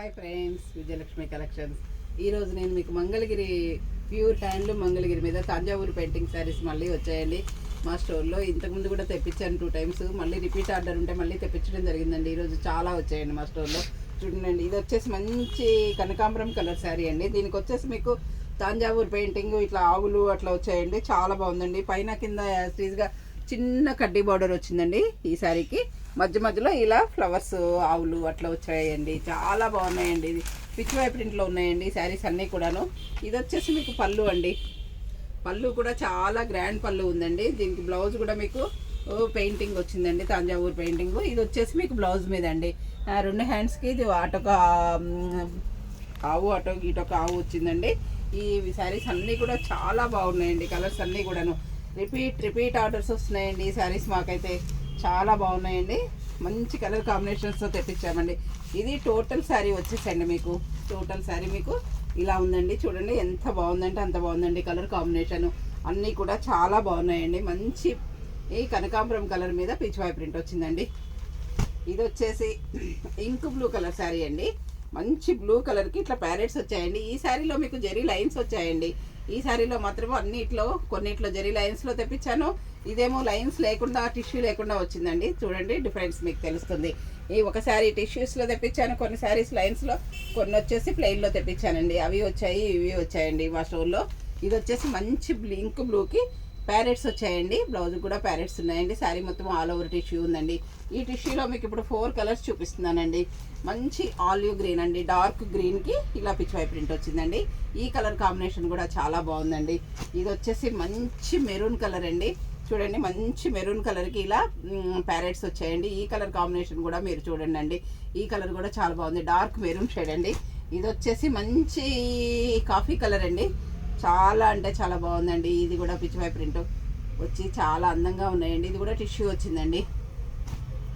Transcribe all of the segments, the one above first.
Hi friends, Vijayalakshmi collections. ఈరోజు నేను మీకు మంగళగిరి ప్యూర్ హ్యాండ్లూమ్ మంగళగిరి మీద తంజావూరు పెయింటింగ్ శారీస్ మళ్ళీ వచ్చాయండి మా స్టోర్లో. ఇంతకుముందు కూడా తెప్పించాను 2 times. మళ్ళీ రిపీట్ ఆర్డర్ ఉంటే మళ్ళీ తెప్పించడం జరిగిందండి. ఈరోజు చాలా వచ్చాయండి మా స్టోర్లో. చూడండి, ఇది వచ్చేసి మంచి కనకాంబరం కలర్ శారీ అండి. దీనికి వచ్చేసి మీకు తంజావూరు పెయింటింగ్ ఇట్లా ఆవులు అట్లా వచ్చాయండి. చాలా బాగుందండి. పైన కింద యాజ్గా చిన్న కడ్డీ బార్డర్ వచ్చిందండి ఈ శారీకి. మధ్య మధ్యలో ఇలా ఫ్లవర్స్ ఆవులు అట్లా వచ్చాయండి. చాలా బాగున్నాయండి. ఇది పిచ్ వై ప్రింట్లో ఉన్నాయండి ఈ శారీస్ అన్నీ కూడాను. ఇది వచ్చేసి మీకు పళ్ళు అండి. పళ్ళు కూడా చాలా గ్రాండ్ పళ్ళు ఉందండి. దీనికి బ్లౌజ్ కూడా మీకు పెయింటింగ్ వచ్చిందండి, తంజావూరు పెయింటింగ్. ఇది వచ్చేసి మీకు బ్లౌజ్ మీద అండి. 2 హ్యాండ్స్కి ఇది అటొక ఆవు ఇటొక ఆవు వచ్చిందండి. ఈ శారీస్ అన్నీ కూడా చాలా బాగున్నాయండి. కలర్స్ అన్నీ కూడాను రిపీట్ ఆర్డర్స్ వస్తున్నాయండి. ఈ శారీస్ మాకైతే చాలా బాగున్నాయండి. మంచి కలర్ కాంబినేషన్స్తో తెప్పించామండి. ఇది టోటల్ శారీ వచ్చేసండి మీకు. టోటల్ శారీ మీకు ఇలా ఉందండి. చూడండి ఎంత బాగుందంటే అంత బాగుందండి. కలర్ కాంబినేషన్ అన్నీ కూడా చాలా బాగున్నాయండి. మంచి ఈ కనకాంబరం కలర్ మీద పిచ్ వై ప్రింట్ వచ్చిందండి. ఇది వచ్చేసి ఇంక్ బ్లూ కలర్ శారీ అండి. మంచి బ్లూ కలర్కి ఇట్లా ప్యారెట్స్ వచ్చాయండి. ఈ శారీలో మీకు జెరీ లైన్స్ వచ్చాయండి. ఈ శారీలో మాత్రం కొన్నిట్లో జెరీ లైన్స్లో తెప్పించాను. ఇదేమో లైన్స్ లేకుండా, టిష్యూ లేకుండా వచ్చిందండి. చూడండి డిఫరెన్స్ మీకు తెలుస్తుంది. ఈ ఒక శారీ టిష్యూస్లో తెప్పించాను, కొన్ని శారీస్ లైన్స్లో, కొన్ని వచ్చేసి ప్లెయిన్లో తెప్పించానండి. అవి వచ్చాయి, ఇవి వచ్చాయండి మా స్టోర్లో. ఇది వచ్చేసి మంచి ఇంక్ బ్లూకి ప్యారెట్స్ వచ్చాయండి. బ్లౌజ్ కూడా ప్యారెట్స్ ఉన్నాయండి. శారీ మొత్తం ఆల్ ఓవర్ టిష్యూ ఉందండి. ఈ టిష్యూలో మీకు ఇప్పుడు 4 కలర్స్ చూపిస్తున్నానండి. మంచి ఆలివ్ గ్రీన్ అండి, డార్క్ గ్రీన్కి ఇలా పిచ్ వై ప్రింట్ వచ్చిందండి. ఈ కలర్ కాంబినేషన్ కూడా చాలా బాగుందండి. ఇది వచ్చేసి మంచి మెరూన్ కలర్ అండి. చూడండి, మంచి మెరూన్ కలర్కి ఇలా ప్యారెట్స్ వచ్చాయండి. ఈ కలర్ కాంబినేషన్ కూడా మీరు చూడండి అండి. ఈ కలర్ కూడా చాలా బాగుంది, డార్క్ మెరూన్ షేడ్ అండి. ఇది వచ్చేసి మంచి కాఫీ కలర్ అండి. చాలా అంటే చాలా బాగుందండి. ఇది కూడా పిచ్ వై ప్రింట్ వచ్చి చాలా అందంగా ఉన్నాయండి. ఇది కూడా టిష్యూ వచ్చిందండి.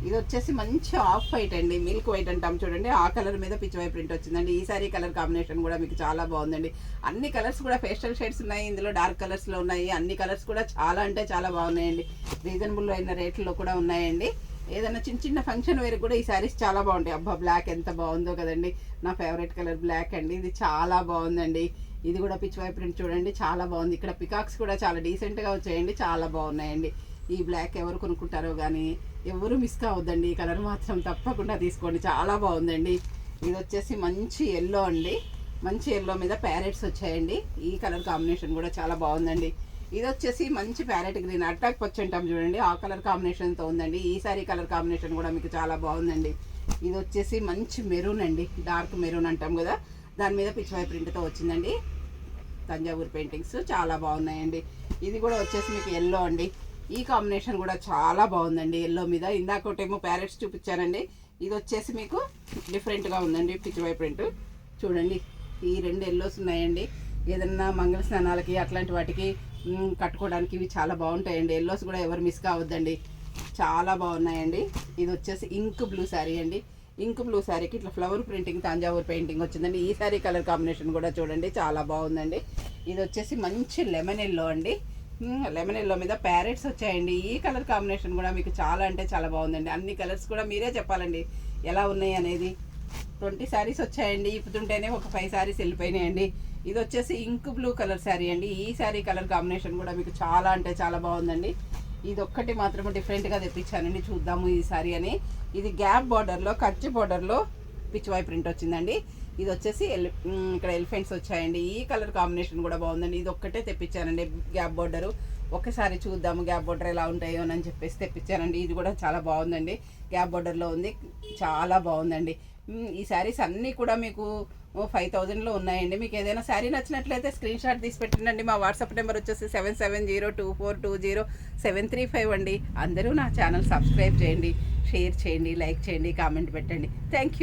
ఇది వచ్చేసి మంచి ఆఫ్ వైట్ అండి, మిల్క్ వైట్ అంటాం చూడండి. ఆ కలర్ మీద పిచ్ వై ప్రింట్ వచ్చిందండి. ఈ సారీ కలర్ కాంబినేషన్ కూడా మీకు చాలా బాగుందండి. అన్ని కలర్స్ కూడా పేస్టల్ షేడ్స్ ఉన్నాయి, ఇందులో డార్క్ కలర్స్లో ఉన్నాయి. అన్ని కలర్స్ కూడా చాలా అంటే చాలా బాగున్నాయండి. రీజనబుల్ అయిన రేట్లో కూడా ఉన్నాయండి. ఏదైనా చిన్న ఫంక్షన్ వేర్ కూడా ఈ శారీస్ చాలా బాగుంటాయి. అబ్బా, బ్లాక్ ఎంత బాగుందో కదండి. నా ఫేవరెట్ కలర్ బ్లాక్ అండి. ఇది చాలా బాగుందండి. ఇది కూడా పిచ్ వై ప్రింట్ చూడండి, చాలా బాగుంది. ఇక్కడ పికాక్స్ కూడా చాలా డీసెంట్గా వచ్చాయండి, చాలా బాగున్నాయండి. ఈ బ్లాక్ ఎవరు కొనుక్కుంటారో కానీ ఎవరు మిస్ కావద్దండి. ఈ కలర్ మాత్రం తప్పకుండా తీసుకోండి, చాలా బాగుందండి. ఇది వచ్చేసి మంచి ఎల్లో అండి. మంచి ఎల్లో మీద ప్యారెట్స్ వచ్చాయండి. ఈ కలర్ కాంబినేషన్ కూడా చాలా బాగుందండి. ఇది వచ్చేసి మంచి ప్యారెట్ గ్రీన్, అటాక్ పచ్చి అంటాం చూడండి, ఆ కలర్ కాంబినేషన్తో ఉందండి. ఈ సారీ కలర్ కాంబినేషన్ కూడా మీకు చాలా బాగుందండి. ఇది వచ్చేసి మంచి మెరూన్ అండి, డార్క్ మెరూన్ అంటాం కదా, దాని మీద పిచ్ వై ప్రింట్తో వచ్చిందండి. తంజావూరు పెయింటింగ్స్ చాలా బాగున్నాయండి. ఇది కూడా వచ్చేసి మీకు ఎల్లో అండి. ఈ కాంబినేషన్ కూడా చాలా బాగుందండి ఎల్లో మీద. ఇందాకటేమో ప్యారెట్స్ చూపించానండి. ఇది వచ్చేసి మీకు డిఫరెంట్గా ఉందండి పిచ్ వై ప్రింట్. చూడండి, ఈ 2 ఎల్లోస్ ఉన్నాయండి. ఏదన్నా మంగళ స్నానాలకి అట్లాంటి వాటికి కట్టుకోవడానికి ఇవి చాలా బాగుంటాయండి. ఎల్లోస్ కూడా ఎవరు మిస్ కావద్దండి, చాలా బాగున్నాయండి. ఇది వచ్చేసి ఇంక్ బ్లూ శారీ అండి. ఇంక్ బ్లూ శారీకి ఇట్లా ఫ్లవర్ ప్రింటింగ్ తంజావూరు పెయింటింగ్ వచ్చిందండి. ఈ శారీ కలర్ కాంబినేషన్ కూడా చూడండి, చాలా బాగుందండి. ఇది వచ్చేసి మంచి లెమన్ ఎల్లో అండి. లెమన్ ఎల్లో మీద ప్యారెట్స్ వచ్చాయండి. ఈ కలర్ కాంబినేషన్ కూడా మీకు చాలా అంటే చాలా బాగుందండి. అన్ని కలర్స్ కూడా మీరే చెప్పాలండి ఎలా ఉన్నాయి అనేది. 20 శారీస్ వచ్చాయండి. ఇప్పుతుంటేనే ఒక 5 శారీస్ వెళ్ళిపోయినాయండి. ఇది వచ్చేసి ఇంక్ బ్లూ కలర్ శారీ అండి. ఈ శారీ కలర్ కాంబినేషన్ కూడా మీకు చాలా అంటే చాలా బాగుందండి. ఇది ఒక్కటి మాత్రమే డిఫరెంట్గా తెప్పించానండి, చూద్దాము ఈ శారీ అని. ఇది గ్యాప్ బార్డర్లో, కంచి బార్డర్లో పిచ్ వై ప్రింట్ వచ్చిందండి. ఇది వచ్చేసి ఇక్కడ ఎలిఫెంట్స్ వచ్చాయండి. ఈ కలర్ కాంబినేషన్ కూడా బాగుందండి. ఇది ఒక్కటే తెప్పించానండి గ్యాప్ బార్డరు. ఒకసారి చూద్దాము గ్యాప్ బార్డర్ ఎలా ఉంటాయో అని చెప్పేసి తెప్పించానండి. ఇది కూడా చాలా బాగుందండి, గ్యాప్ బార్డర్లో ఉంది, చాలా బాగుందండి. ఈ శారీస్ అన్నీ కూడా మీకు 5000లో ఉన్నాయండి. మీకు ఏదైనా శారీ నచ్చినట్లయితే స్క్రీన్ షాట్ తీసి పెట్టండి. మా వాట్సాప్ నెంబర్ వచ్చేసి 7702420735 అండి. అందరూ నా ఛానల్ సబ్స్క్రైబ్ చేయండి, షేర్ చేయండి, లైక్ చేయండి, కామెంట్ పెట్టండి. Thank you.